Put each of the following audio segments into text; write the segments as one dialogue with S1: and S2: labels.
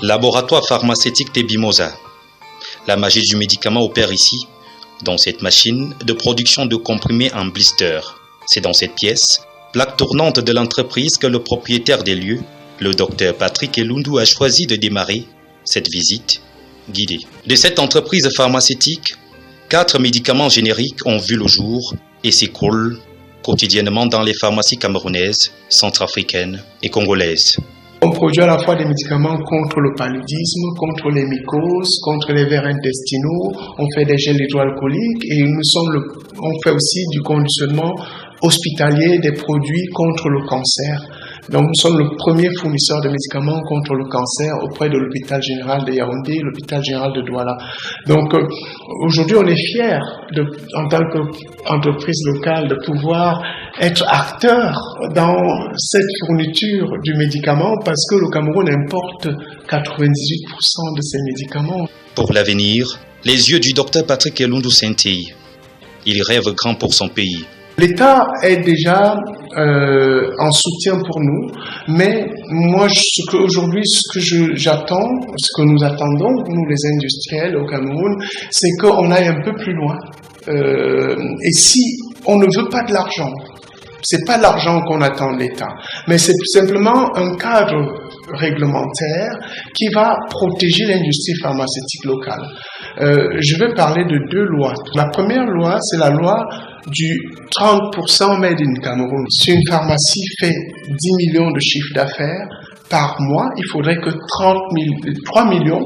S1: Laboratoire pharmaceutique Tebimosa. La magie du médicament opère ici, dans cette machine de production de comprimés en blister. C'est dans cette pièce, plaque tournante de l'entreprise, que le propriétaire des lieux, le docteur Patrick Elundu, a choisi de démarrer cette visite guidée. De cette entreprise pharmaceutique, 4 médicaments génériques ont vu le jour et s'écoulent quotidiennement dans les pharmacies camerounaises, centrafricaines et congolaises.
S2: On produit à la fois des médicaments contre le paludisme, contre les mycoses, contre les vers intestinaux, on fait des gels hydroalcooliques et on fait aussi du conditionnement hospitalier des produits contre le cancer. Donc nous sommes le premier fournisseur de médicaments contre le cancer auprès de l'hôpital général de Yaoundé, l'hôpital général de Douala. Donc aujourd'hui on est fiers en tant qu'entreprise locale de pouvoir être acteur dans cette fourniture du médicament parce que le Cameroun importe 98% de ces médicaments.
S1: Pour l'avenir, les yeux du docteur Patrick Elundu scintillent. Il rêve grand pour son pays.
S2: L'État est déjà en soutien pour nous, mais moi, aujourd'hui, ce que nous attendons, nous les industriels au Cameroun, c'est qu'on aille un peu plus loin. Et si on ne veut pas de l'argent, c'est pas l'argent qu'on attend de l'État, mais c'est simplement un cadre réglementaire qui va protéger l'industrie pharmaceutique locale. Je vais parler de 2 lois. La première loi, c'est la loi du 30% Made in Cameroun. Si une pharmacie fait 10 millions de chiffre d'affaires par mois, il faudrait que 3 millions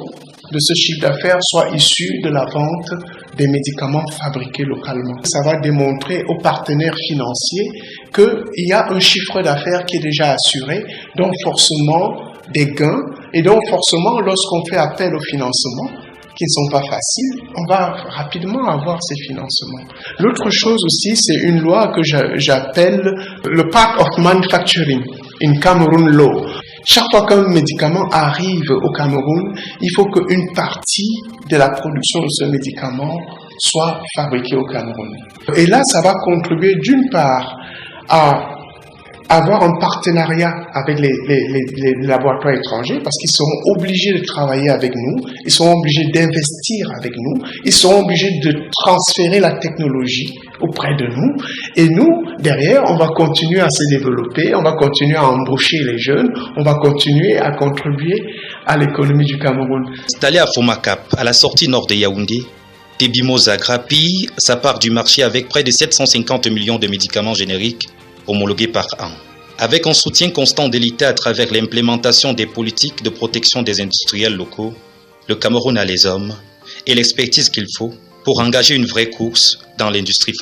S2: de ce chiffre d'affaires soit issu de la vente des médicaments fabriqués localement. Ça va démontrer aux partenaires financiers qu'il y a un chiffre d'affaires qui est déjà assuré, donc forcément des gains, et donc forcément lorsqu'on fait appel au financement, qui ne sont pas faciles, on va rapidement avoir ces financements. L'autre chose aussi, c'est une loi que j'appelle le Part of Manufacturing in Cameroon Law. Chaque fois qu'un médicament arrive au Cameroun, il faut qu'une partie de la production de ce médicament soit fabriquée au Cameroun. Et là, ça va contribuer d'une part à avoir un partenariat avec les laboratoires étrangers parce qu'ils seront obligés de travailler avec nous, ils seront obligés d'investir avec nous, ils seront obligés de transférer la technologie auprès de nous et nous, derrière, on va continuer à se développer, on va continuer à embaucher les jeunes, on va continuer à contribuer à l'économie du Cameroun.
S1: Installé à Fomakap, à la sortie nord de Yaoundé, Tebimosa grappille sa part du marché avec près de 750 millions de médicaments génériques homologués par an. Avec un soutien constant de l'État à travers l'implémentation des politiques de protection des industriels locaux, le Cameroun a les hommes et l'expertise qu'il faut pour engager une vraie course dans l'industrie pharmaceutique.